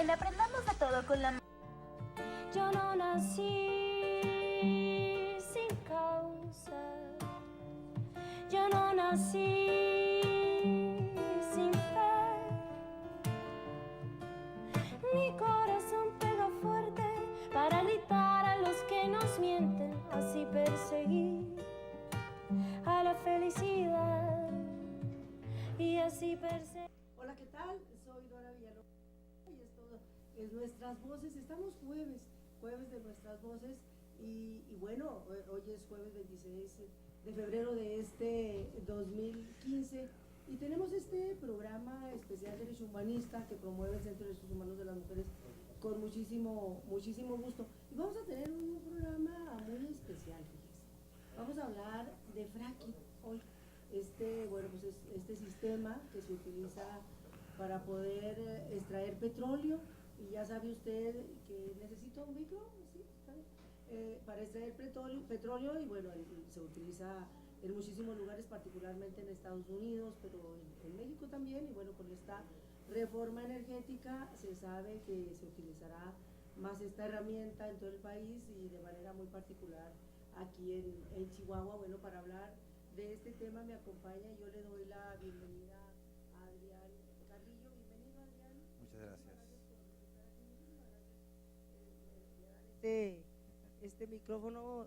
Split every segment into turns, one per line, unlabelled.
En Aprendamos de Todo con la...
Yo no nací sin causa, yo no nací sin fe. Mi corazón pega fuerte para gritar a los que nos mienten, así perseguí a la felicidad y así perseguí.
Hola, ¿qué tal? Soy Dora Villalobos y esto es Nuestras Voces. Estamos jueves de Nuestras Voces y bueno, hoy es jueves 26 de febrero de este 2015 y tenemos este programa especial de Derecho Humanista que promueve el Centro de Derechos Humanos de las Mujeres con muchísimo gusto. Y vamos a tener un programa muy especial, fíjense. Vamos a hablar de fracking hoy. Este sistema que se utiliza para poder extraer petróleo, y ya sabe usted que necesita un micro, ¿sí? Para extraer petróleo y bueno, se utiliza en muchísimos lugares, particularmente en Estados Unidos, pero en México también, y bueno, con esta reforma energética se sabe que se utilizará más esta herramienta en todo el país y de manera muy particular aquí en Chihuahua. Bueno, para hablar de este tema me acompaña y yo le doy la bienvenida a Adrián Carrillo. Bienvenido, Adrián.
Muchas gracias.
Este micrófono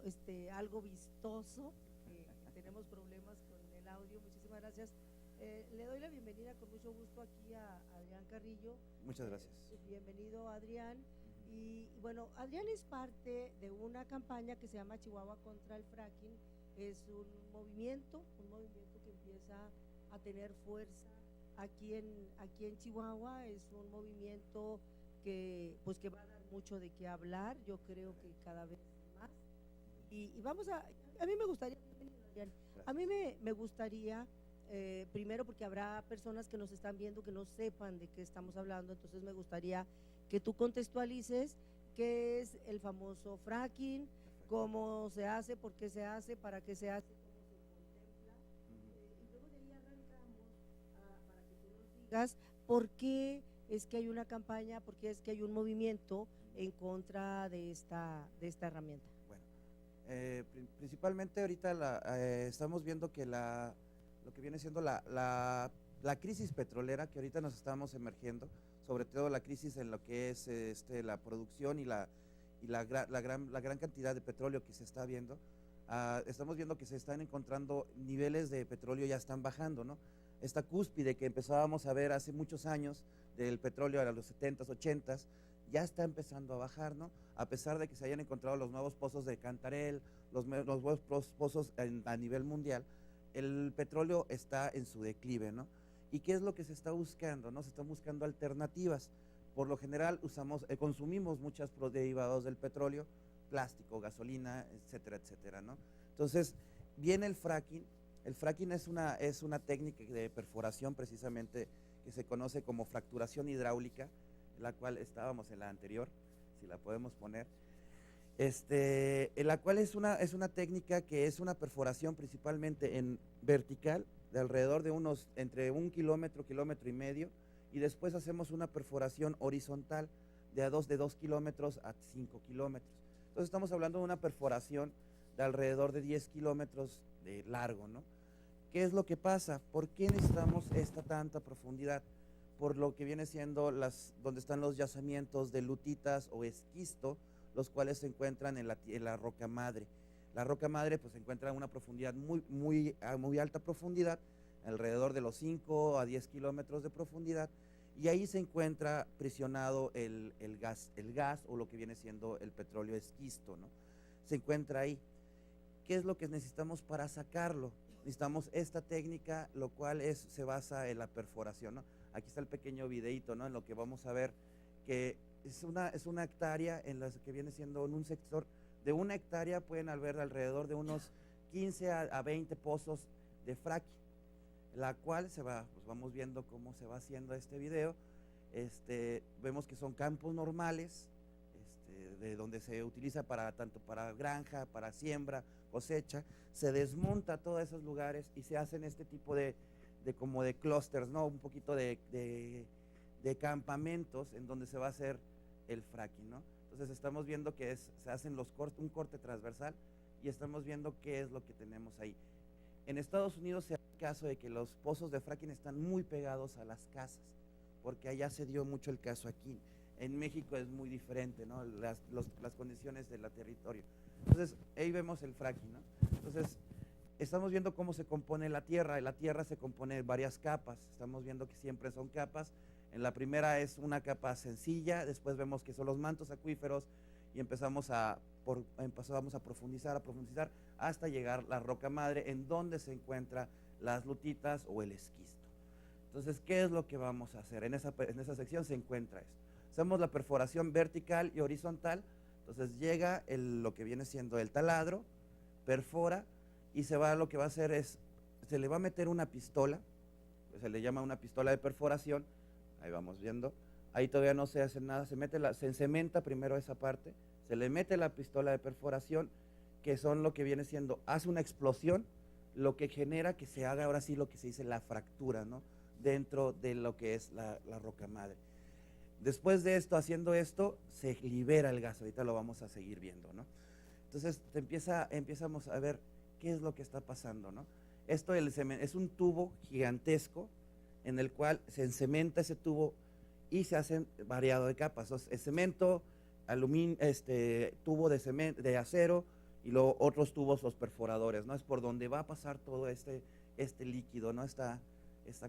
algo vistoso, tenemos problemas con el audio. Muchísimas gracias. Le doy la bienvenida con mucho gusto aquí a Adrián Carrillo.
Muchas gracias.
Bienvenido, Adrián. Y bueno, Adrián es parte de una campaña que se llama Chihuahua contra el fracking. Es un movimiento que empieza a tener fuerza aquí en Chihuahua. Es un movimiento que va a dar mucho de qué hablar, yo creo que cada vez más. Y vamos a mí me gustaría, a mí me gustaría, primero porque habrá personas que nos están viendo que no sepan de qué estamos hablando, entonces me gustaría que tú contextualices qué es el famoso fracking, cómo se hace, por qué se hace, para qué se hace, cómo se contempla, y luego de ahí arrancamos para que tú nos digas por qué es que hay una campaña, por qué es que hay un movimiento en contra de esta herramienta.
Bueno, principalmente ahorita estamos viendo que lo que viene siendo la crisis petrolera que ahorita nos estamos emergiendo, sobre todo la crisis en lo que es la producción y la gran cantidad de petróleo que se está viendo. Estamos viendo que se están encontrando niveles de petróleo, ya están bajando, ¿no? Esta cúspide que empezábamos a ver hace muchos años del petróleo a los 70s, 80s, ya está empezando a bajar, ¿no? A pesar de que se hayan encontrado los nuevos pozos de Cantarell, los nuevos pozos a nivel mundial, el petróleo está en su declive, ¿no? ¿Y qué es lo que se está buscando, no? Se están buscando alternativas. Por lo general consumimos muchos derivados del petróleo, plástico, gasolina, etcétera, etcétera, ¿no? Entonces, viene el fracking. El fracking es una técnica de perforación precisamente que se conoce como fracturación hidráulica, la cual estábamos en la anterior, si la podemos poner, en la cual es una técnica que es una perforación principalmente en vertical, de alrededor de entre 1 kilómetro, kilómetro y medio, y después hacemos una perforación horizontal de 2 kilómetros a 5 kilómetros. Entonces estamos hablando de una perforación de alrededor de 10 kilómetros de largo, ¿no? ¿Qué es lo que pasa? ¿Por qué necesitamos tanta profundidad? Por lo que viene siendo donde están los yacimientos de lutitas o esquisto, los cuales se encuentran en la roca madre. La roca madre pues se encuentra a una profundidad muy alta profundidad, alrededor de los 5 a 10 kilómetros de profundidad, y ahí se encuentra prisionado el gas o lo que viene siendo el petróleo esquisto, ¿no? Se encuentra ahí. ¿Qué es lo que necesitamos para sacarlo? Necesitamos esta técnica, lo cual se basa en la perforación, ¿no? Aquí está el pequeño videíto, ¿no? En lo que vamos a ver que es una hectárea en la que viene siendo en un sector de 1 hectárea pueden haber alrededor de unos 15 a 20 pozos de fracking, la cual pues vamos viendo cómo se va haciendo este video. Vemos que son campos normales, de donde se utiliza tanto para granja, para siembra, cosecha. Se desmonta todos esos lugares y se hacen este tipo de como de clústeres, ¿no? Un poquito de de campamentos en donde se va a hacer el fracking, ¿no? Entonces estamos viendo que se hacen un corte transversal y estamos viendo qué es lo que tenemos ahí. En Estados Unidos se da el caso de que los pozos de fracking están muy pegados a las casas, porque allá se dio mucho el caso aquí. En México es muy diferente, ¿no? Las condiciones del territorio. Entonces, ahí vemos el fracking, ¿no? Entonces, estamos viendo cómo se compone la tierra. La tierra se compone de varias capas. Estamos viendo que siempre son capas. En la primera es una capa sencilla, después vemos que son los mantos acuíferos y empezamos a profundizar hasta llegar a la roca madre, en donde se encuentran las lutitas o el esquisto. Entonces, ¿qué es lo que vamos a hacer? En esa sección se encuentra esto. Hacemos la perforación vertical y horizontal. Entonces llega lo que viene siendo el taladro, perfora y lo que va a hacer es, se le va a meter una pistola, se le llama una pistola de perforación, ahí vamos viendo, ahí todavía no se hace nada, se encementa primero esa parte, se le mete la pistola de perforación, que son lo que viene siendo, hace una explosión, lo que genera que se haga ahora sí lo que se dice la fractura, ¿no? Dentro de lo que es la roca madre. Después de esto, haciendo esto, se libera el gas, ahorita lo vamos a seguir viendo, ¿no? Entonces empezamos a ver qué es lo que está pasando, ¿no? Esto es un tubo gigantesco en el cual se encementa ese tubo y se hacen variado de capas. Entonces, cemento, aluminio, tubo de acero y luego otros tubos, los perforadores, ¿no? Es por donde va a pasar todo este líquido, ¿no? Esta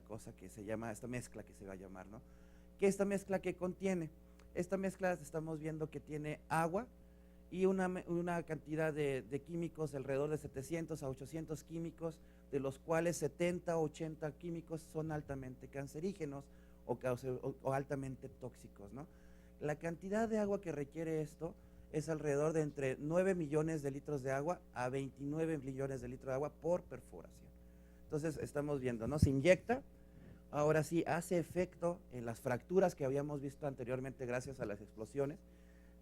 cosa que se llama, esta mezcla que se va a llamar, ¿no? ¿Qué esta mezcla que contiene? Esta mezcla estamos viendo que tiene agua y una cantidad de químicos, alrededor de 700 a 800 químicos, de los cuales 70 o 80 químicos son altamente cancerígenos o altamente tóxicos, ¿no? La cantidad de agua que requiere esto es alrededor de entre 9 millones de litros de agua a 29 millones de litros de agua por perforación. Entonces estamos viendo, ¿no? Se inyecta. Ahora sí, hace efecto en las fracturas que habíamos visto anteriormente gracias a las explosiones,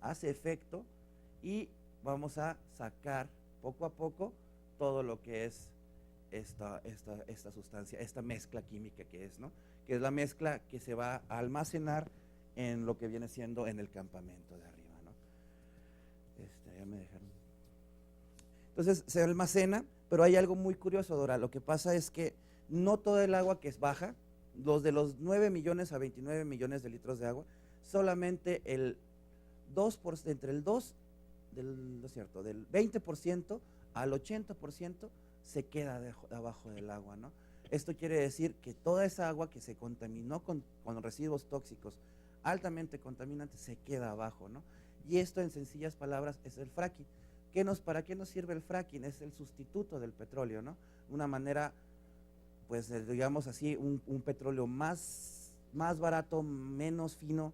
hace efecto y vamos a sacar poco a poco todo lo que es esta sustancia, esta mezcla química que es, ¿no? Que es la mezcla que se va a almacenar en lo que viene siendo en el campamento de arriba, ¿no? Ya me dejaron. Entonces se almacena, pero hay algo muy curioso, Dora. Lo que pasa es que no todo el agua que baja, de los 9 millones a 29 millones de litros de agua, solamente el 2%, entre el 2, del 20% al 80% se queda abajo del agua, ¿no? Esto quiere decir que toda esa agua que se contaminó con residuos tóxicos altamente contaminantes se queda abajo, ¿no? Y esto, en sencillas palabras, es el fracking. ¿Para qué nos sirve el fracking? Es el sustituto del petróleo, ¿no? Una manera, pues digamos así, un petróleo más barato, menos fino,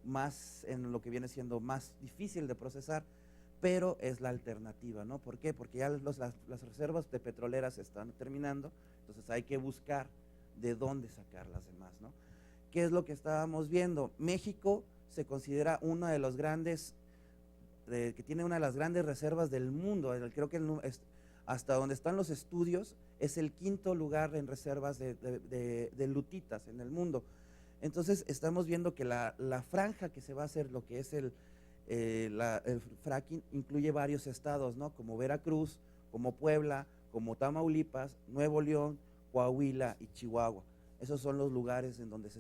más en lo que viene siendo más difícil de procesar, pero es la alternativa, ¿no? ¿Por qué? Porque ya las reservas de petroleras se están terminando, entonces hay que buscar de dónde sacar las demás, ¿no? ¿Qué es lo que estábamos viendo? México se considera uno de los grandes, que tiene una de las grandes reservas del mundo. Creo que hasta donde están los estudios es el quinto lugar en reservas de lutitas en el mundo. Entonces estamos viendo que la franja que se va a hacer, lo que es el fracking, incluye varios estados, ¿no? Como Veracruz, como Puebla, como Tamaulipas, Nuevo León, Coahuila y Chihuahua. Esos son los lugares en donde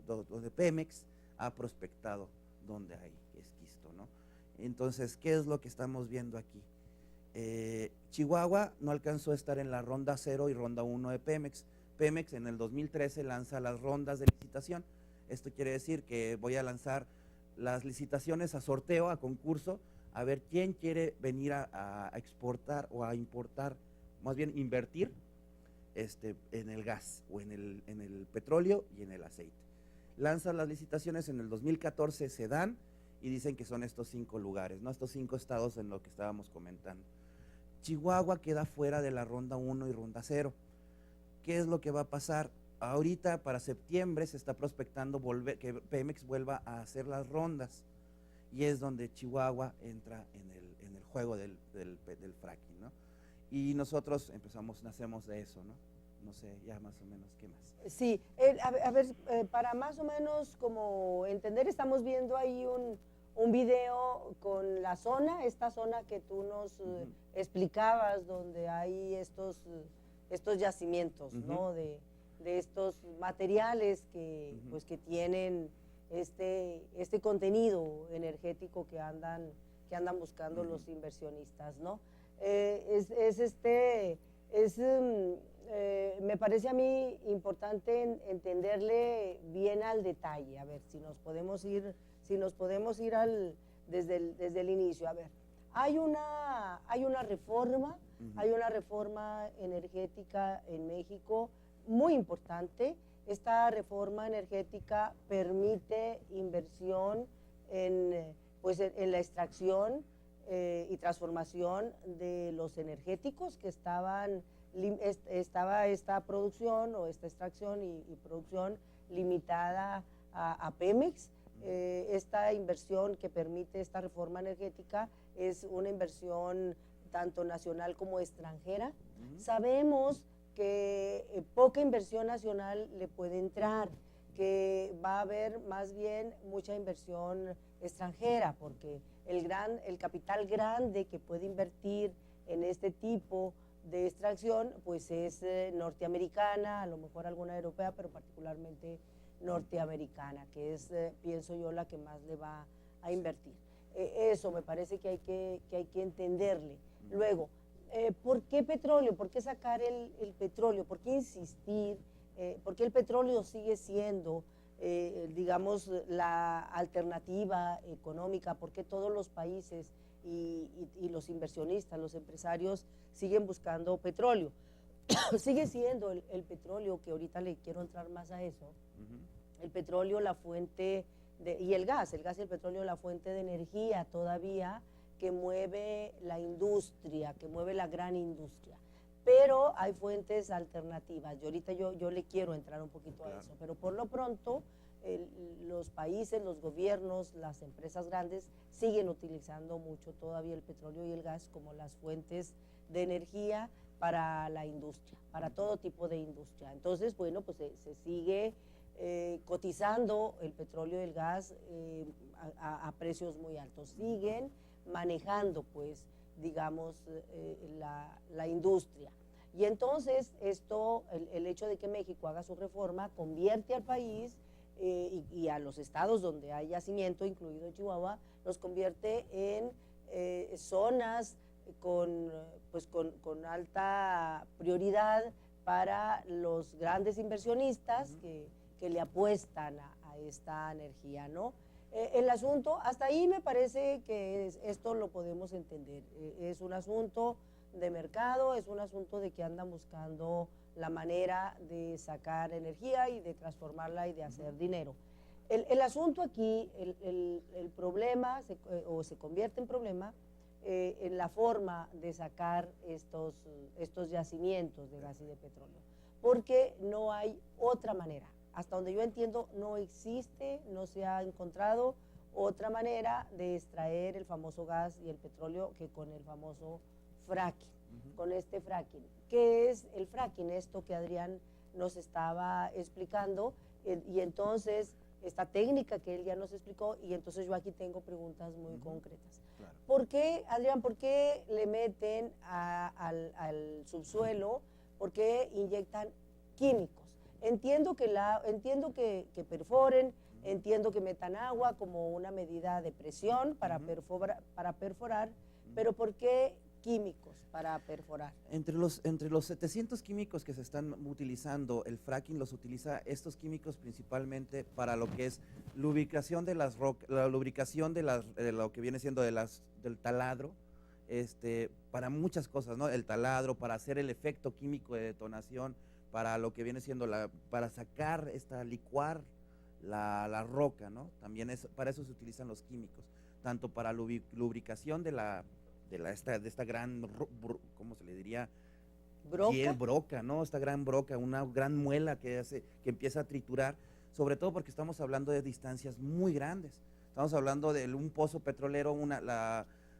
donde Pemex ha prospectado donde hay esquisto, ¿no? Entonces, ¿qué es lo que estamos viendo aquí? Chihuahua no alcanzó a estar en la ronda 0 y ronda 1 de Pemex. Pemex en el 2013 lanza las rondas de licitación. Esto quiere decir que voy a lanzar las licitaciones a sorteo, a concurso, a ver quién quiere venir a exportar o a importar, más bien invertir en el gas o en el petróleo y en el aceite. Lanzan las licitaciones en el 2014, se dan y dicen que son estos 5 lugares, ¿no? Estos 5 estados en lo que estábamos comentando. Chihuahua queda fuera de la ronda 1 y ronda 0. ¿Qué es lo que va a pasar? Ahorita para septiembre se está prospectando que Pemex vuelva a hacer las rondas y es donde Chihuahua entra en el juego del fracking, ¿no? Y nosotros nacemos de eso, ¿no? no sé, ya más o menos, ¿qué más?
Sí, a ver, para más o menos como entender, estamos viendo ahí un video con la zona, esta zona que tú nos explicabas, donde hay estos yacimientos, ¿no? De estos materiales que, pues, que tienen este contenido energético que andan buscando los inversionistas, ¿no? Me parece a mí importante entenderle bien al detalle. A ver, si nos podemos ir desde el inicio. A ver, hay una reforma, hay una reforma energética en México muy importante. Esta reforma energética permite inversión en la extracción y transformación de los energéticos que estaba esta producción o esta extracción y producción limitada a Pemex. Esta inversión que permite esta reforma energética es una inversión tanto nacional como extranjera. Sabemos que poca inversión nacional le puede entrar, que va a haber más bien mucha inversión extranjera, porque el capital grande que puede invertir en este tipo de extracción pues es norteamericana, a lo mejor alguna europea, pero particularmente norteamericana, que es, pienso yo, la que más le va a invertir. Eso me parece que hay que entenderle. Luego, ¿por qué petróleo? ¿Por qué sacar el petróleo? ¿Por qué insistir? ¿Por qué el petróleo sigue siendo, digamos, la alternativa económica? ¿Por qué todos los países y los inversionistas, los empresarios siguen buscando petróleo? Sigue siendo el petróleo, que ahorita le quiero entrar más a eso, el petróleo, la fuente, y el gas y el petróleo, la fuente de energía todavía que mueve la industria, que mueve la gran industria. Pero hay fuentes alternativas, y ahorita yo le quiero entrar un poquito a eso, pero por lo pronto los países, los gobiernos, las empresas grandes siguen utilizando mucho todavía el petróleo y el gas como las fuentes de energía para la industria, para todo tipo de industria. Entonces, bueno, pues se sigue cotizando el petróleo y el gas a precios muy altos. Siguen manejando, pues, digamos, la industria. Y entonces esto, el hecho de que México haga su reforma, convierte al país y a los estados donde hay yacimiento, incluido Chihuahua, los convierte en zonas con alta prioridad para los grandes inversionistas que le apuestan a esta energía, ¿no? El asunto, hasta ahí me parece que esto lo podemos entender. Es un asunto de mercado, es un asunto de que andan buscando la manera de sacar energía y de transformarla y de hacer dinero. El asunto aquí, el problema, se convierte en problema en la forma de sacar estos yacimientos de gas y de petróleo, porque no hay otra manera. Hasta donde yo entiendo, no existe, no se ha encontrado otra manera de extraer el famoso gas y el petróleo que con el famoso fracking, con este fracking. ¿Qué es el fracking? Esto que Adrián nos estaba explicando, y entonces esta técnica que él ya nos explicó, y entonces yo aquí tengo preguntas muy concretas. Claro. ¿Por qué, Adrián, por qué le meten al subsuelo, por qué inyectan químicos? Entiendo que perforen, entiendo que metan agua como una medida de presión para perforar, pero ¿por qué químicos para perforar?
Entre los 700 químicos que se están utilizando, el fracking los utiliza estos químicos principalmente para lo que es lubricación de las rocas, la lubricación de lo que viene siendo del taladro, para muchas cosas, ¿no? El taladro, para hacer el efecto químico de detonación, para lo que viene siendo para sacar, licuar la roca, ¿no? También para eso se utilizan los químicos, tanto para lubricación de esta gran, ¿cómo se le diría? Broca, ¿no? Esta gran broca, una gran muela que empieza a triturar, sobre todo porque estamos hablando de distancias muy grandes. Estamos hablando de un pozo petrolero,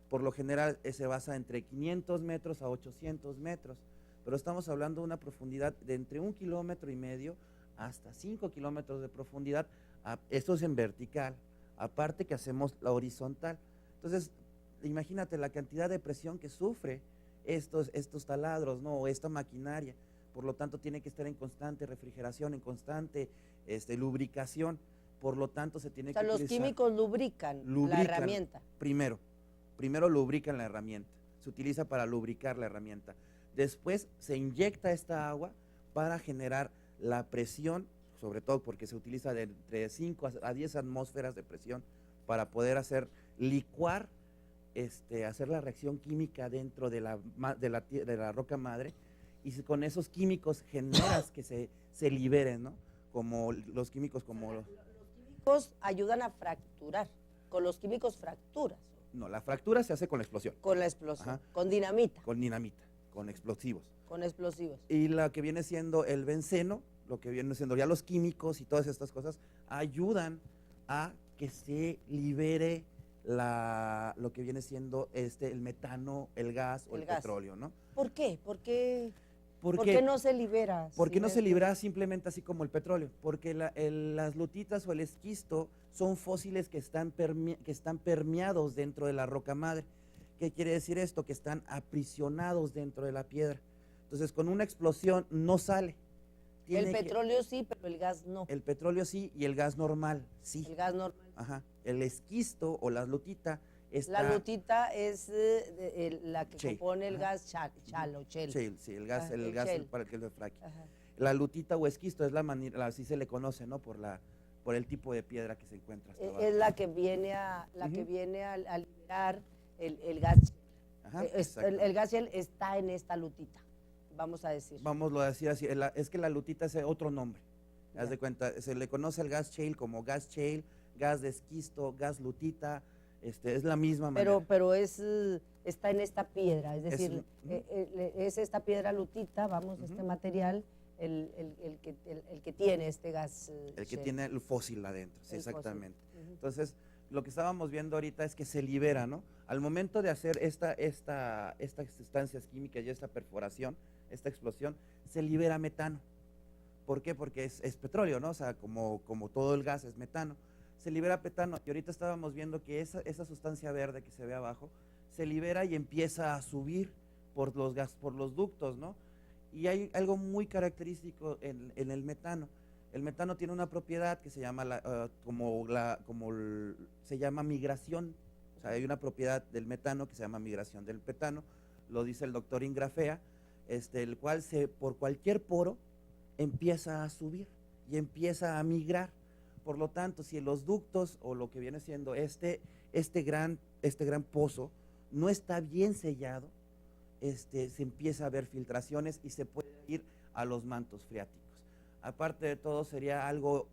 por lo general se basa entre 500 metros a 800 metros. pero estamos hablando de una profundidad de entre 1,5 kilómetros hasta 5 kilómetros de profundidad. Esto es en vertical, aparte que hacemos la horizontal. Entonces, imagínate la cantidad de presión que sufre estos taladros, ¿no? O esta maquinaria. Por lo tanto, tiene que estar en constante refrigeración, en constante lubricación. Por lo tanto, se tiene que
los
utilizar,
químicos lubrican la herramienta.
Primero lubrican la herramienta. Se utiliza para lubricar la herramienta. Después se inyecta esta agua para generar la presión, sobre todo porque se utiliza de entre 5 a 10 atmósferas de presión para poder hacer licuar, hacer la reacción química dentro de la roca madre, y con esos químicos generas que se liberen, ¿no? Como los químicos como...
Los químicos ayudan a fracturar, con los químicos fracturas.
No, la fractura se hace con la explosión.
Con la explosión,
Ajá.
con dinamita.
Con dinamita, con explosivos.
Con explosivos.
Y lo que viene siendo el benceno, lo que viene siendo ya los químicos y todas estas cosas, ayudan a que se libere lo que viene siendo el metano, el gas o el petróleo, ¿no?
¿Por qué? ¿Por qué
Porque
no se libera?
¿Por qué no se libera simplemente así como el petróleo? Porque las lutitas o el esquisto son fósiles que están permeados dentro de la roca madre. ¿Qué quiere decir esto? Que están aprisionados dentro de la piedra. Entonces, con una explosión no sale.
El petróleo sí, pero el gas no.
El petróleo sí y el gas normal sí.
El gas normal.
Ajá. El esquisto o la lutita
La lutita es la que
shale.
compone el
Ajá.
gas shale.
Shale, sí, el gas
shale.
para el que es de fracking.
Ajá.
La lutita o esquisto es la manera, así se le conoce, ¿no? Por el tipo de piedra que se encuentra hasta abajo.
Es la que viene a liberar el gas.
Ajá,
El gas shale está en esta lutita, vamos a decir.
Vamos a decir así, es que la lutita es otro nombre.
Ya.
Haz de cuenta, se le conoce al gas shale como gas shale, gas de esquisto, gas lutita, es la misma manera.
Pero está en esta piedra, es decir, es esta piedra lutita, este material, el que tiene este gas.
El que
shale.
tiene el fósil adentro, sí,
El
exactamente.
fósil. Ujú.
Entonces, lo que estábamos viendo ahorita es que se libera, ¿no? Al momento de hacer estas sustancias químicas y esta perforación, esta explosión, se libera metano. ¿Por qué? Porque es petróleo, ¿no? O sea, como todo el gas es metano. Se libera metano y ahorita estábamos viendo que esa sustancia verde que se ve abajo se libera y empieza a subir por los ductos, ¿no? Y hay algo muy característico en el metano. El metano tiene una propiedad que se llama se llama migración. O sea, hay una propiedad del metano que se llama migración del metano. Lo dice el doctor Ingrafea, el cual por cualquier poro empieza a subir y empieza a migrar. Por lo tanto, si en los ductos o lo que viene siendo este gran pozo no está bien sellado, se empieza a ver filtraciones y se puede ir a los mantos freáticos. Aparte de todo, sería algo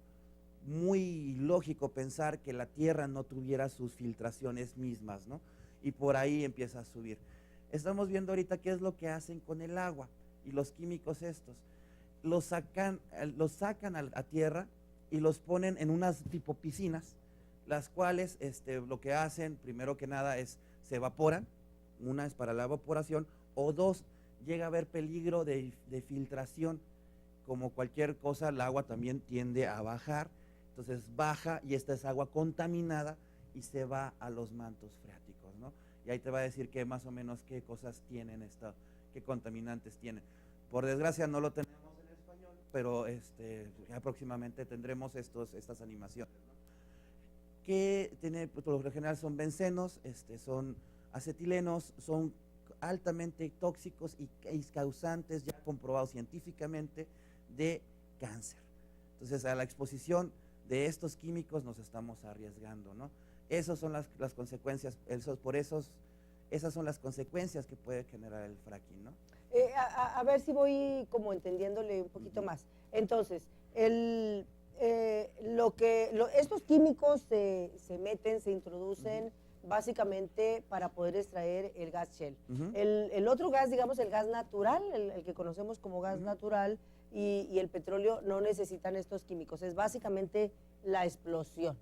muy lógico pensar que la tierra no tuviera sus filtraciones mismas, ¿no? Y por ahí empieza a subir. Estamos viendo ahorita qué es lo que hacen con el agua y los químicos estos. Los sacan a tierra y los ponen en unas tipo piscinas, las cuales lo que hacen, primero que nada, se evaporan. Una es para la evaporación, o dos, llega a haber peligro de filtración. Como cualquier cosa, el agua también tiende a bajar, entonces baja y esta es agua contaminada y se va a los mantos freáticos, ¿no? Y ahí te va a decir más o menos qué cosas tienen qué contaminantes tienen. Por desgracia no lo tenemos en español, pero ya próximamente tendremos estas animaciones, ¿no? Que por lo general son bencenos, son acetilenos, son altamente tóxicos y causantes ya comprobados científicamente de cáncer. Entonces, a la exposición de estos químicos nos estamos arriesgando, ¿no? Esas son las consecuencias, esas son las consecuencias que puede generar el fracking, ¿no?
A ver si voy como entendiéndole un poquito más. Entonces, estos químicos se meten, se introducen básicamente para poder extraer el gas shale. El otro gas, digamos, el gas natural, el que conocemos como gas natural, y el petróleo no necesitan estos químicos. Es básicamente la explosión.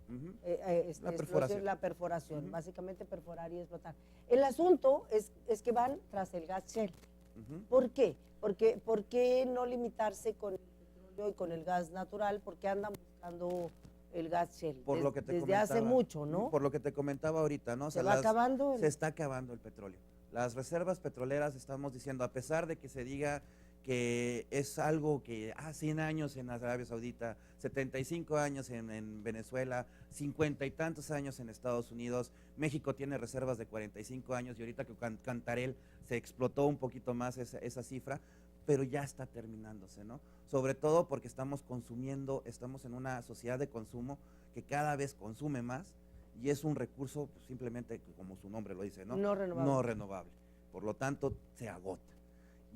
La perforación. Básicamente perforar y explotar. El asunto es que van tras el gas shale.
Ujú.
¿Por qué? ¿Por qué no limitarse con el petróleo y con el gas natural? ¿Por qué andan buscando el gas shale?
Por lo que te
Desde hace
comentaba.
mucho, ¿no?
Por lo que te comentaba ahorita, ¿no? O
Se
sea,
va acabando el-
se está acabando el petróleo. Las reservas petroleras, estamos diciendo, a pesar de que se diga que es algo que 100 años en Arabia Saudita, 75 años en Venezuela, 50 y tantos años en Estados Unidos, México tiene reservas de 45 años y ahorita que Cantarell se explotó un poquito más esa cifra, pero ya está terminándose, ¿no? Sobre todo porque estamos consumiendo, estamos en una sociedad de consumo que cada vez consume más y es un recurso pues, simplemente, como su nombre lo dice, ¿no?
No renovable.
No renovable. Por lo tanto, se agota.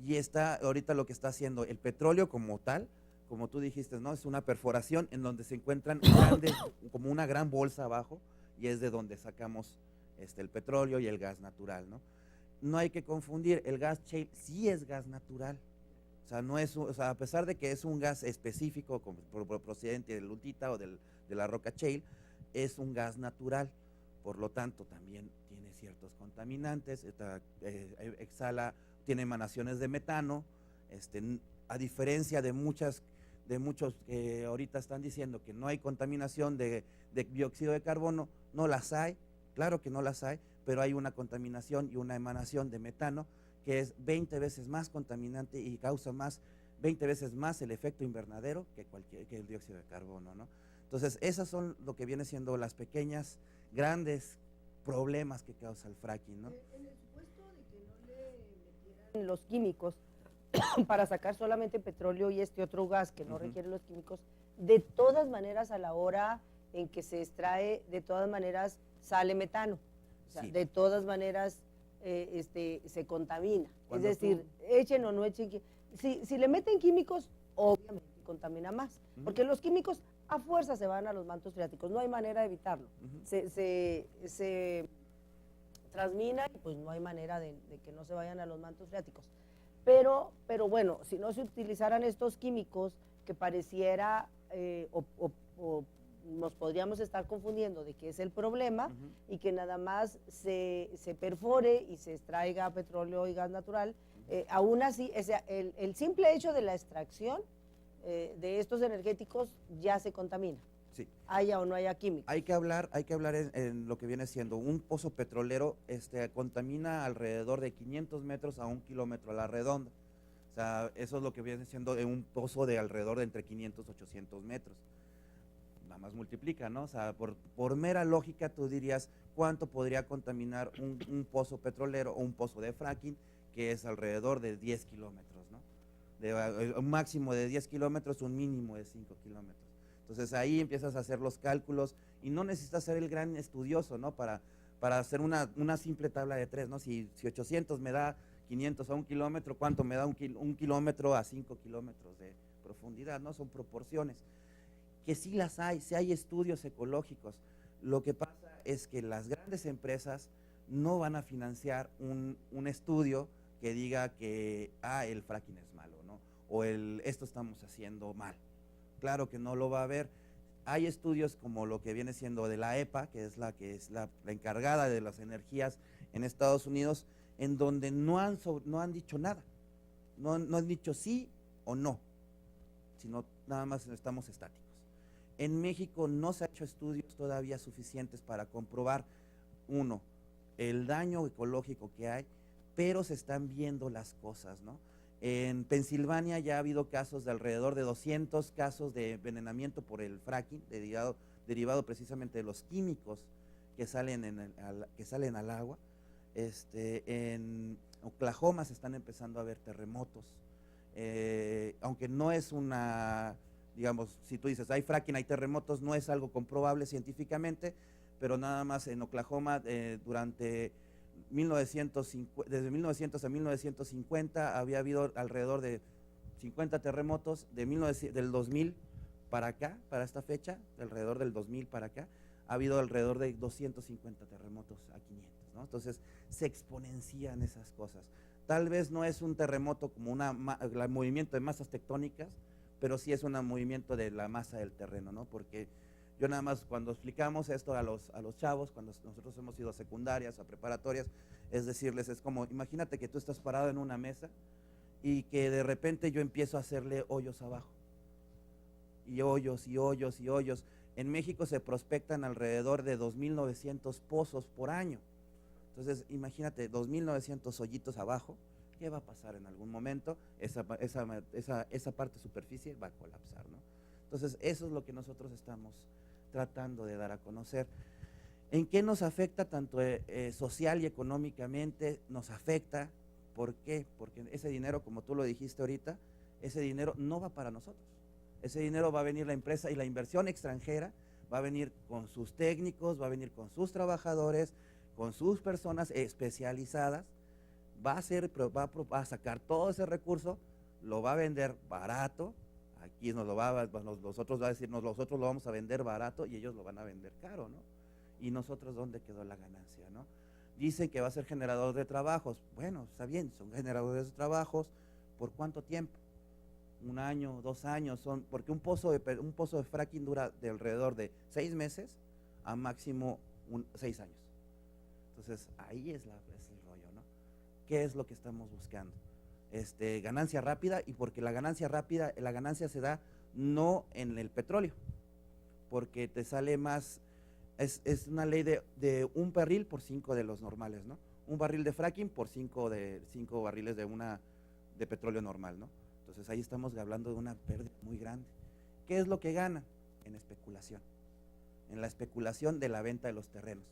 Y está ahorita lo que está haciendo el petróleo como tal, como tú dijiste, ¿no? Es una perforación en donde se encuentran grandes, como una gran bolsa abajo, y es de donde sacamos el petróleo y el gas natural, ¿no? No hay que confundir, el gas shale sí es gas natural. O sea, no es, o sea, a pesar de que es un gas específico como procedente de lutita o de la roca shale, es un gas natural. Por lo tanto, también tiene ciertos contaminantes, exhala, tiene emanaciones de metano, a diferencia de muchos que ahorita están diciendo que no hay contaminación de dióxido de carbono, no las hay, claro que no las hay, pero hay una contaminación y una emanación de metano que es 20 veces más contaminante y causa 20 veces más el efecto invernadero que el dióxido de carbono, ¿no? Entonces, esas son lo que viene siendo las pequeñas, grandes problemas que causa el fracking, ¿no?
En el supuesto de que no le metieran
Los químicos para sacar solamente petróleo y este otro gas que no requiere los químicos, de todas maneras a la hora en que se extrae, de todas maneras sale metano. O sea,
Sí.
de todas maneras se contamina.
Cuando
Es decir, echen o no echen, si le meten químicos, obviamente contamina más, porque los químicos a fuerza se van a los mantos freáticos, no hay manera de evitarlo. Se transmina y pues no hay manera de que no se vayan a los mantos freáticos. Pero bueno, si no se utilizaran estos químicos que pareciera o nos podríamos estar confundiendo de que es el problema y que nada más se perfore y se extraiga petróleo y gas natural, aún así, o sea, el simple hecho de la extracción de estos energéticos ya se contamina.
Sí.
Haya o no haya químicos.
Hay que hablar en lo que viene siendo un pozo petrolero, contamina alrededor de 500 metros a 1 kilómetro a la redonda. O sea, eso es lo que viene siendo un pozo de alrededor de entre 500 y 800 metros. Nada más multiplica, ¿no? O sea, por mera lógica tú dirías cuánto podría contaminar un pozo petrolero o un pozo de fracking, que es alrededor de 10 kilómetros, ¿no? Un máximo de 10 kilómetros, un mínimo de 5 kilómetros. Entonces ahí empiezas a hacer los cálculos y no necesitas ser el gran estudioso, ¿no? Para hacer una simple tabla de 3, ¿no? Si 800 me da 500 a 1 kilómetro, ¿cuánto me da un kilómetro a 5 kilómetros de profundidad, ¿no? Son proporciones. Que sí las hay, sí hay estudios ecológicos. Lo que pasa es que las grandes empresas no van a financiar un estudio que diga que el fracking es malo, ¿no? O esto estamos haciendo mal. Claro que no lo va a haber. Hay estudios como lo que viene siendo de la EPA, que es la encargada de las energías en Estados Unidos, en donde no han dicho nada. No han dicho sí o no, sino nada más estamos estáticos. En México no se han hecho estudios todavía suficientes para comprobar, uno, el daño ecológico que hay, pero se están viendo las cosas, ¿no? En Pensilvania ya ha habido casos de alrededor de 200 casos de envenenamiento por el fracking, derivado precisamente de los químicos que salen al agua. En Oklahoma se están empezando a ver terremotos, aunque no es digamos, si tú dices hay fracking, hay terremotos, no es algo comprobable científicamente, pero nada más en Oklahoma desde 1900 a 1950 había habido alrededor de 50 terremotos, del 2000 para acá, para esta fecha, alrededor del 2000 para acá, ha habido alrededor de 250 terremotos a 500, ¿no? Entonces se exponencian esas cosas. Tal vez no es un terremoto como el movimiento de masas tectónicas, pero sí es un movimiento de la masa del terreno, ¿no? Porque Yo nada más cuando explicamos esto a los chavos, cuando nosotros hemos ido a secundarias, a preparatorias, es decirles, es como, imagínate que tú estás parado en una mesa y que de repente yo empiezo a hacerle hoyos abajo. Y hoyos, y hoyos, y hoyos. En México se prospectan alrededor de 2.900 pozos por año. Entonces, imagínate, 2.900 hoyitos abajo, ¿qué va a pasar en algún momento? Esa parte de superficie va a colapsar, ¿no? Entonces, eso es lo que nosotros estamos tratando de dar a conocer. ¿En qué nos afecta tanto social y económicamente? Nos afecta, ¿por qué? Porque ese dinero, como tú lo dijiste ahorita, ese dinero no va para nosotros. Ese dinero va a venir la empresa y la inversión extranjera va a venir con sus técnicos, va a venir con sus trabajadores, con sus personas especializadas, va a sacar todo ese recurso, lo va a vender barato, aquí nosotros va a decir, nosotros lo vamos a vender barato y ellos lo van a vender caro, ¿no? Y nosotros, ¿dónde quedó la ganancia, no? Dicen que va a ser generador de trabajos. Bueno, está bien, son generadores de trabajos. ¿Por cuánto tiempo? 1 año, 2 años, porque un pozo de fracking dura de alrededor de 6 meses a máximo 6 años. Entonces, ahí es el rollo, ¿no? ¿Qué es lo que estamos buscando? Ganancia rápida, y porque la ganancia rápida, la ganancia se da no en el petróleo, porque te sale más, es una ley de 1 barril por 5 de los normales, ¿no? 1 barril de fracking por 5 barriles de petróleo normal, ¿no? Entonces ahí estamos hablando de una pérdida muy grande. ¿Qué es lo que gana? En especulación, en la especulación de la venta de los terrenos,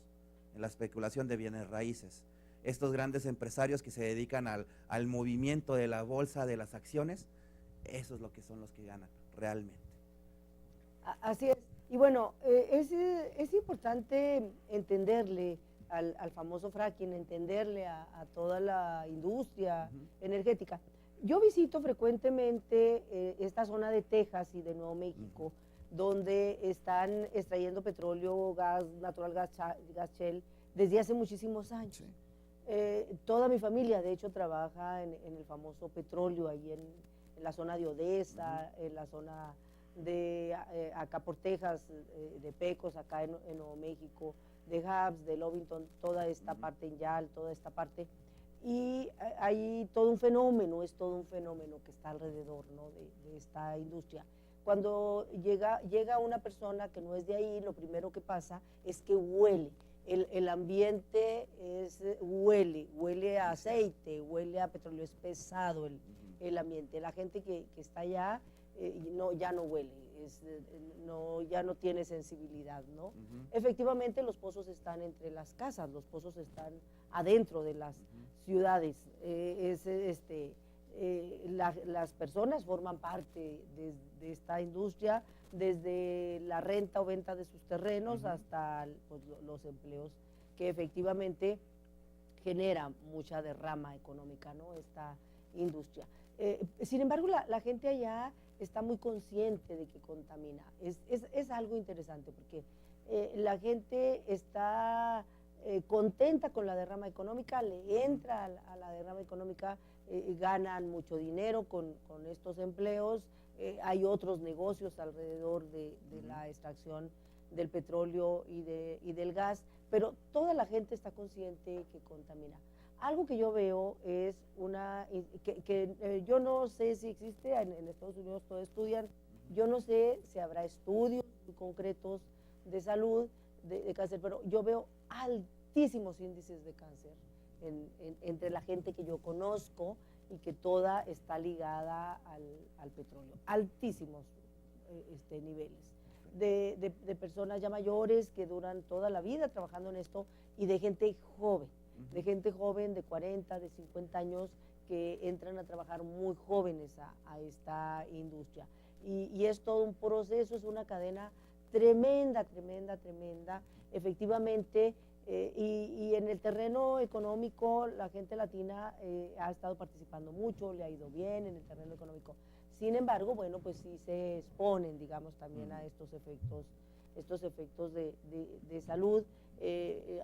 en la especulación de bienes raíces. Estos grandes empresarios que se dedican al movimiento de la bolsa, de las acciones, eso es lo que son los que ganan realmente.
Así es. Y bueno, es importante entenderle al famoso fracking, entenderle a toda la industria energética. Yo visito frecuentemente esta zona de Texas y de Nuevo México, donde están extrayendo petróleo, gas natural, gas shale, desde hace muchísimos años. Sí. Toda mi familia, de hecho, trabaja en el famoso petróleo, ahí en la zona de Odessa, en la zona de acá por Texas, de Pecos, acá en Nuevo México, de Habs, de Lovington, toda esta parte en Yal, toda esta parte. Y hay todo un fenómeno, es todo un fenómeno que está alrededor, ¿no?, de esta industria. Cuando llega una persona que no es de ahí, lo primero que pasa es que huele. El ambiente huele a aceite, huele a petróleo, es pesado el ambiente. La gente que está allá ya no huele, ya no tiene sensibilidad, ¿no? Efectivamente, los pozos están entre las casas, los pozos están adentro de las ciudades. Las personas forman parte de esta industria, desde la renta o venta de sus terrenos hasta pues, los empleos que efectivamente generan mucha derrama económica, ¿no?, esta industria. Sin embargo, la gente allá está muy consciente de que contamina. Es algo interesante porque la gente está contenta con la derrama económica, le entra a la derrama económica, ganan mucho dinero con estos empleos, hay otros negocios alrededor de la extracción del petróleo y del gas, pero toda la gente está consciente que contamina. Algo que yo veo es yo no sé si existe, en Estados Unidos todos estudian, yo no sé si habrá estudios muy concretos de salud, de cáncer, pero yo veo altísimos índices de cáncer entre la gente que yo conozco y que toda está ligada al petróleo, altísimos niveles de personas ya mayores que duran toda la vida trabajando en esto y de gente joven, de 40, de 50 años que entran a trabajar muy jóvenes a esta industria. Y es todo un proceso, es una cadena tremenda. Efectivamente, y en el terreno económico la gente latina ha estado participando mucho, le ha ido bien en el terreno económico. Sin embargo, bueno, pues sí se exponen, digamos, también a estos efectos de salud.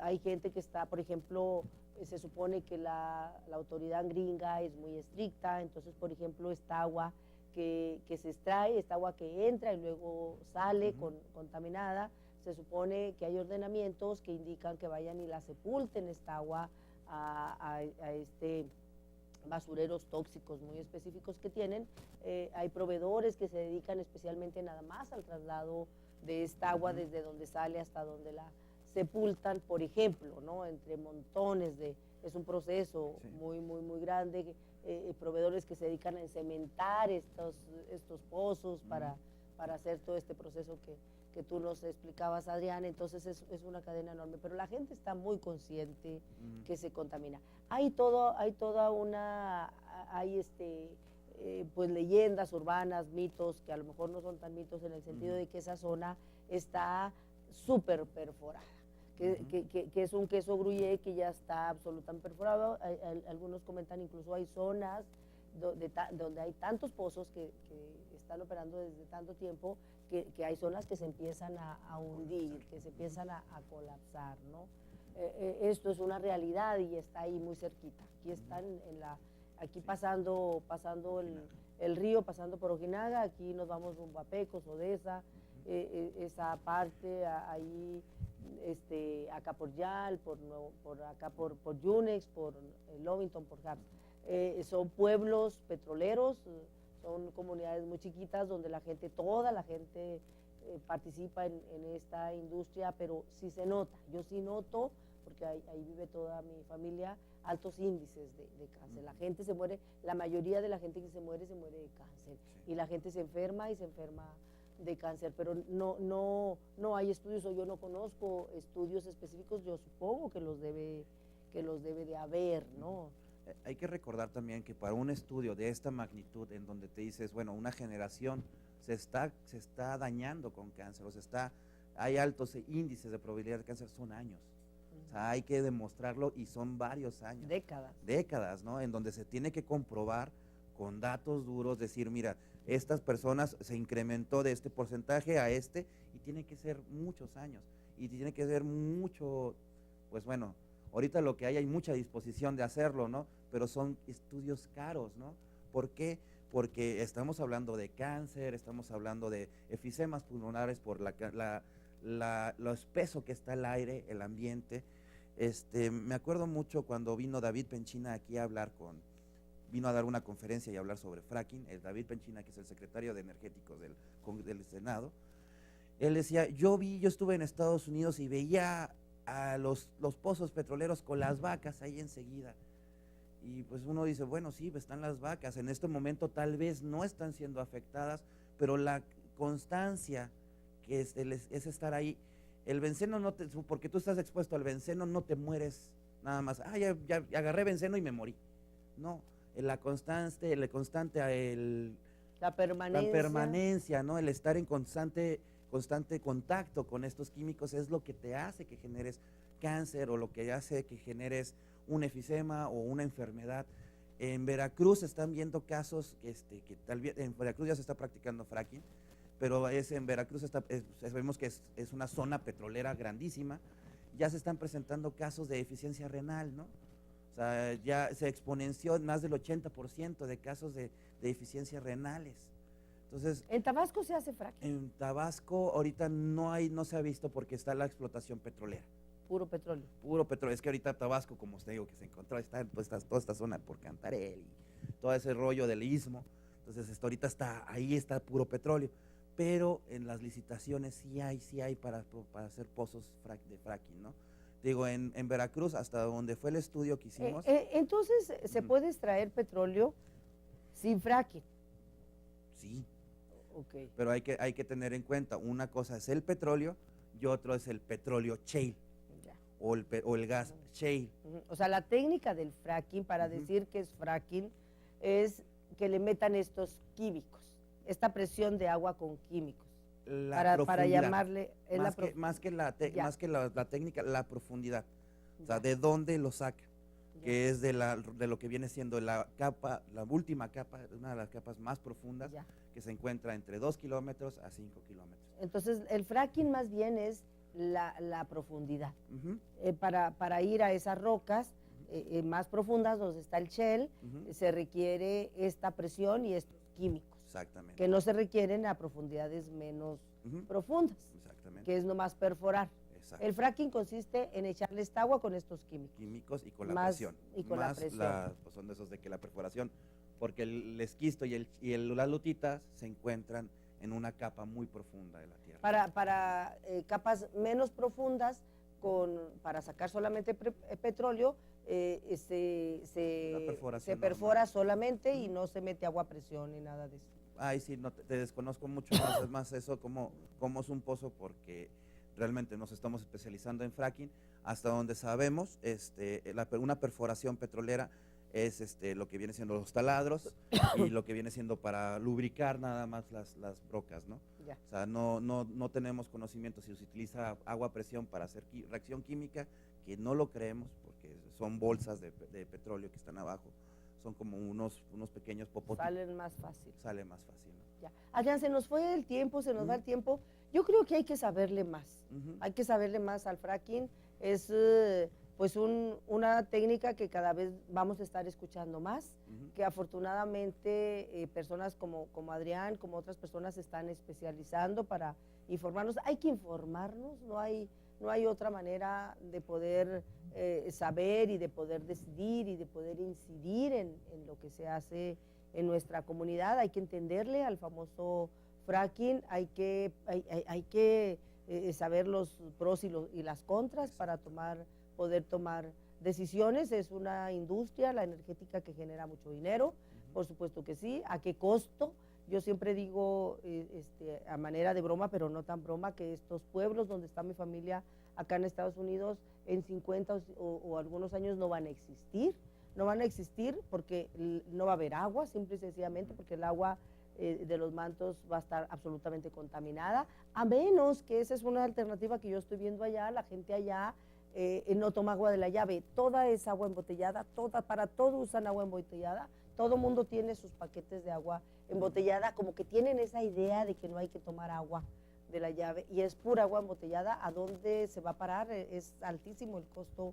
Hay gente que está, por ejemplo, se supone que la autoridad gringa es muy estricta, entonces, por ejemplo, esta agua que se extrae, esta agua que entra y luego sale contaminada, se supone que hay ordenamientos que indican que vayan y la sepulten esta agua a basureros tóxicos muy específicos que tienen. Hay proveedores que se dedican especialmente nada más al traslado de esta agua desde donde sale hasta donde la sepultan, por ejemplo, ¿no? Entre montones de, es un proceso muy grande, proveedores que se dedican a encementar estos pozos para hacer todo este proceso que tú nos explicabas, Adrián. Entonces es una cadena enorme, pero la gente está muy consciente que se contamina. Hay toda una, pues leyendas urbanas, mitos, que a lo mejor no son tan mitos en el sentido de que esa zona está súper perforada, que es un queso gruyere que ya está absolutamente perforado. Algunos comentan incluso hay zonas donde hay tantos pozos que están operando desde tanto tiempo que hay zonas que se empiezan a hundir, que se empiezan a colapsar, ¿no? Esto es una realidad y está ahí muy cerquita. Aquí están aquí pasando el río, pasando por Ojinaga, aquí nos vamos rumbo a Pecos, Odessa, esa parte, ahí acá por Yal, acá por Yunex, por Lovington, por Habs. Son pueblos petroleros, son comunidades muy chiquitas donde toda la gente participa en esta industria, pero sí se nota, yo sí noto, porque ahí vive toda mi familia, altos índices de cáncer. La gente se muere, la mayoría de la gente que se muere de cáncer, y la gente se enferma de cáncer, pero no hay estudios, o yo no conozco estudios específicos. Yo supongo que los debe de haber, ¿no?
Hay que recordar también que para un estudio de esta magnitud, en donde te dices, bueno, una generación se está dañando con cáncer, hay altos índices de probabilidad de cáncer, son años. O sea, hay que demostrarlo y son varios años. Décadas, ¿no? En donde se tiene que comprobar con datos duros, decir, mira, estas personas se incrementó de este porcentaje a y tiene que ser muchos años, y tiene que ser mucho, pues bueno, ahorita lo que hay mucha disposición de hacerlo, ¿no? Pero son estudios caros, ¿no? ¿Por qué? Porque estamos hablando de cáncer, estamos hablando de efisemas pulmonares por lo espeso que está el aire, el ambiente. Me acuerdo mucho cuando vino David Penchina aquí vino a dar una conferencia y hablar sobre fracking. David Penchina, que es el secretario de Energéticos del Senado, él decía, yo estuve en Estados Unidos y veía a los pozos petroleros con las vacas ahí enseguida. Y pues uno dice, bueno, sí, están las vacas, en este momento tal vez no están siendo afectadas, pero la constancia que es estar ahí, el benceno porque tú estás expuesto al benceno, no te mueres nada más, ya agarré benceno y me morí. No, la permanencia, ¿no? El estar en constante contacto con estos químicos es lo que te hace que generes cáncer, o lo que hace que generes un efisema o una enfermedad. En Veracruz están viendo casos que tal vez en Veracruz ya se está practicando fracking, pero en Veracruz sabemos que es una zona petrolera grandísima. Ya se están presentando casos de deficiencia renal, ¿no? O sea, ya se exponenció más del 80% de casos de deficiencias renales. Entonces,
¿en Tabasco se hace fracking?
En Tabasco ahorita no se ha visto porque está la explotación petrolera.
Puro petróleo.
Puro petróleo. Es que ahorita Tabasco, como usted digo, que se encontró, está toda esta zona por Cantarell y todo ese rollo del istmo. Entonces ahorita ahí está puro petróleo. Pero en las licitaciones sí hay para hacer pozos de fracking, ¿no? Digo, en Veracruz, hasta donde fue el estudio que hicimos.
Entonces, ¿se puede extraer petróleo sin fracking?
Sí.
Okay.
Pero hay que tener en cuenta, una cosa es el petróleo y otro es el petróleo shale, o el gas shale.
O sea, la técnica del fracking, para decir que es fracking, es que le metan estos químicos, esta presión de agua con químicos. Para llamarle
más que la técnica, la profundidad. O sea, de dónde lo saca, que es de lo que viene siendo la última capa, una de las capas más profundas, que se encuentra entre 2 kilómetros a 5 kilómetros.
Entonces, el fracking más bien es la profundidad. Para ir a esas rocas más profundas, donde está el shale, se requiere esta presión y estos químicos.
Exactamente.
que no se requieren a profundidades menos
Ujú.
profundas,
Exactamente.
que es nomás perforar.
Exacto.
El fracking consiste en echarle esta agua con estos químicos.
Químicos y con la
Más-
presión.
y con la
Más
presión.
pues son de esos de que la perforación, porque el esquisto las lutitas se encuentran en una capa muy profunda de la tierra.
Para capas menos profundas, para sacar solamente petróleo,
La
se
perforación
perfora
normal.
solamente y no se mete agua a presión ni nada de eso.
Ay, sí, no, te desconozco mucho más, es más eso cómo es un pozo, porque realmente nos estamos especializando en fracking. Hasta donde sabemos, una perforación petrolera es lo que viene siendo los taladros y lo que viene siendo para lubricar nada más las brocas, ¿no?
Ya.
O sea, no tenemos conocimiento si se utiliza agua a presión para hacer reacción química, que no lo creemos, porque son bolsas de petróleo que están abajo, son como unos pequeños popotes.
Salen más fácil.
Sale más fácil, ¿no?
Ya. Adrián, se nos fue el tiempo, se nos va
Ujú.
el tiempo. Yo creo que hay que saberle más.
Ujú.
Hay que saberle más al fracking. Es pues una técnica que cada vez vamos a estar escuchando más,
Ujú.
que afortunadamente personas como Adrián, como otras personas se están especializando para informarnos. Hay que informarnos, no hay otra manera de poder saber y de poder decidir y de poder incidir en lo que se hace en nuestra comunidad. Hay que entenderle al famoso fracking, hay que saber los pros y las contras para poder tomar decisiones. Es una industria, la energética, que genera mucho dinero, por supuesto que sí. ¿A qué costo? Yo siempre digo, a manera de broma, pero no tan broma, que estos pueblos donde está mi familia acá en Estados Unidos, en 50 o algunos años no van a existir. No van a existir porque no va a haber agua, simple y sencillamente, porque el agua de los mantos va a estar absolutamente contaminada, a menos que esa es una alternativa que yo estoy viendo allá. La gente allá no toma agua de la llave, toda es agua embotellada, para todo usan agua embotellada. Todo mundo tiene sus paquetes de agua embotellada, como que tienen esa idea de que no hay que tomar agua de la llave, y es pura agua embotellada. ¿A dónde se va a parar? Es altísimo el costo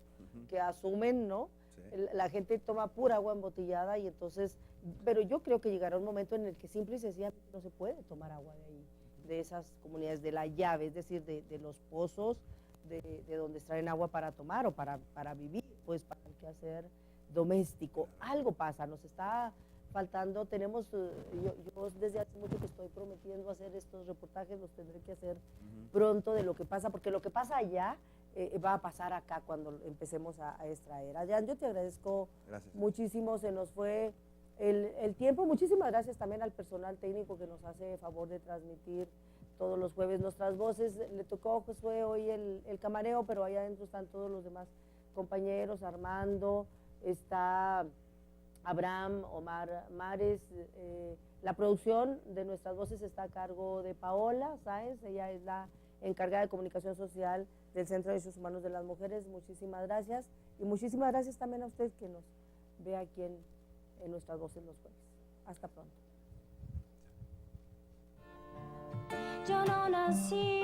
que asumen, ¿no?
Sí.
La gente toma pura agua embotellada, y entonces, pero yo creo que llegará un momento en el que simple y sencillamente no se puede tomar agua de ahí, de esas comunidades, de la llave, es decir, de los pozos, de donde extraen agua para tomar o para vivir, pues para el quehacer doméstico. Algo pasa, nos está faltando. Tenemos, yo desde hace mucho que estoy prometiendo hacer estos reportajes, los tendré que hacer pronto, de lo que pasa, porque lo que pasa allá va a pasar acá cuando empecemos a extraer. Adrián, yo te agradezco
Gracias.
muchísimo, se nos fue el tiempo. Muchísimas gracias también al personal técnico que nos hace favor de transmitir todos los jueves nuestras voces. Le tocó a Josué hoy el camareo, pero allá adentro están todos los demás compañeros, Armando, está Abraham, Omar Mares. La producción de nuestras voces está a cargo de Paola Sáenz, ella es la encargada de comunicación social del Centro de Derechos Humanos de las Mujeres. Muchísimas gracias, y muchísimas gracias también a usted que nos ve aquí en nuestras voces los jueves. Hasta pronto.
Yo no nací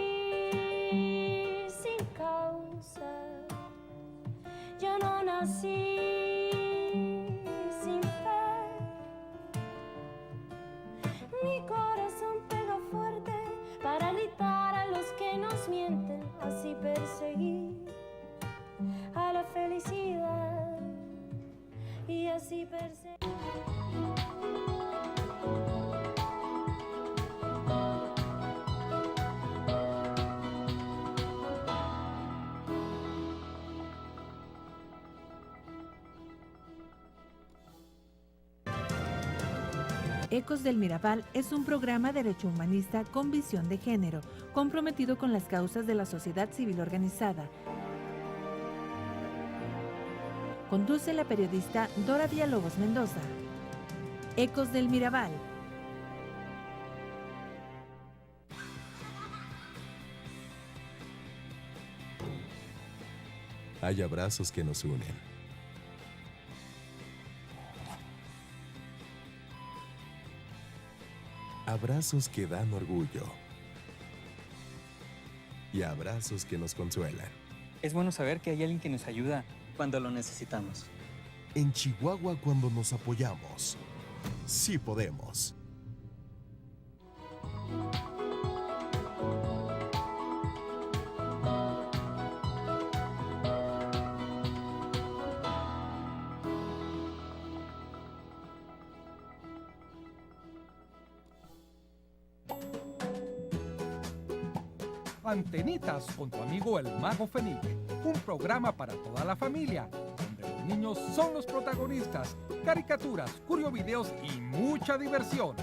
sin causa, yo no nací sin fe. Mi corazón pega fuerte para gritar a los que nos mienten, así perseguir a la felicidad y así perseguir.
Ecos del Mirabal es un programa derecho humanista con visión de género, comprometido con las causas de la sociedad civil organizada. Conduce la periodista Dora Villalobos Mendoza. Ecos del Mirabal.
Hay abrazos que nos unen. Abrazos que dan orgullo. Y abrazos que nos consuelan.
Es bueno saber que hay alguien que nos ayuda cuando lo necesitamos.
En Chihuahua, cuando nos apoyamos, sí podemos.
Antenitas con tu amigo el Mago Fenique, un programa para toda la familia, donde los niños son los protagonistas, caricaturas, curiovideos y mucha diversión.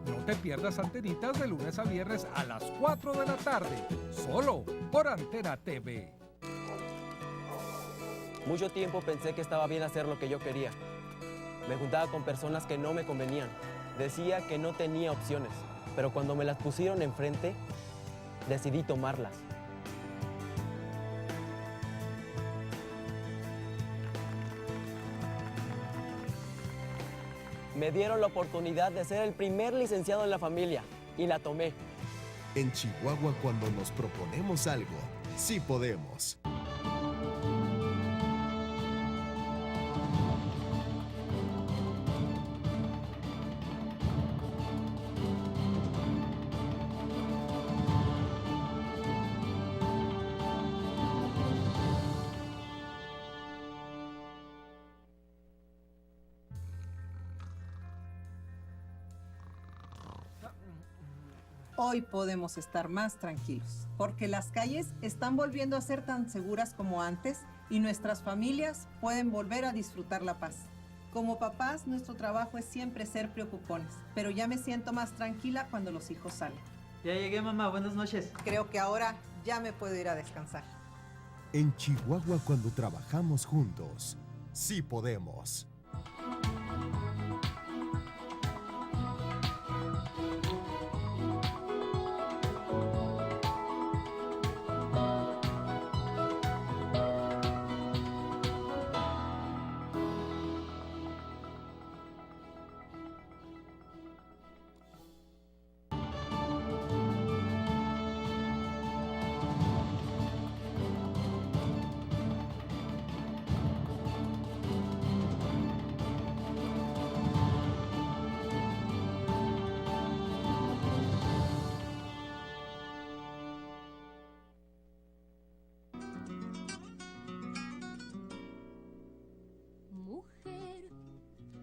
No te pierdas Antenitas de lunes a viernes a las 4 de la tarde, solo por Antena TV.
Mucho tiempo pensé que estaba bien hacer lo que yo quería. Me juntaba con personas que no me convenían. Decía que no tenía opciones, pero cuando me las pusieron enfrente, decidí tomarlas. Me dieron la oportunidad de ser el primer licenciado en la familia y la tomé.
En Chihuahua, cuando nos proponemos algo, sí podemos.
Hoy podemos estar más tranquilos, porque las calles están volviendo a ser tan seguras como antes y nuestras familias pueden volver a disfrutar la paz. Como papás, nuestro trabajo es siempre ser preocupones, pero ya me siento más tranquila cuando los hijos salen.
Ya llegué, mamá. Buenas noches.
Creo que ahora ya me puedo ir a descansar.
En Chihuahua, cuando trabajamos juntos, sí podemos.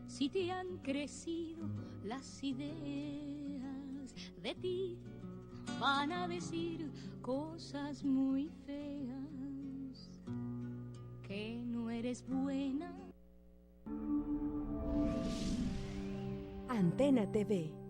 Si te han crecido las ideas de ti, van a decir cosas muy feas, que no eres buena.
Antena TV.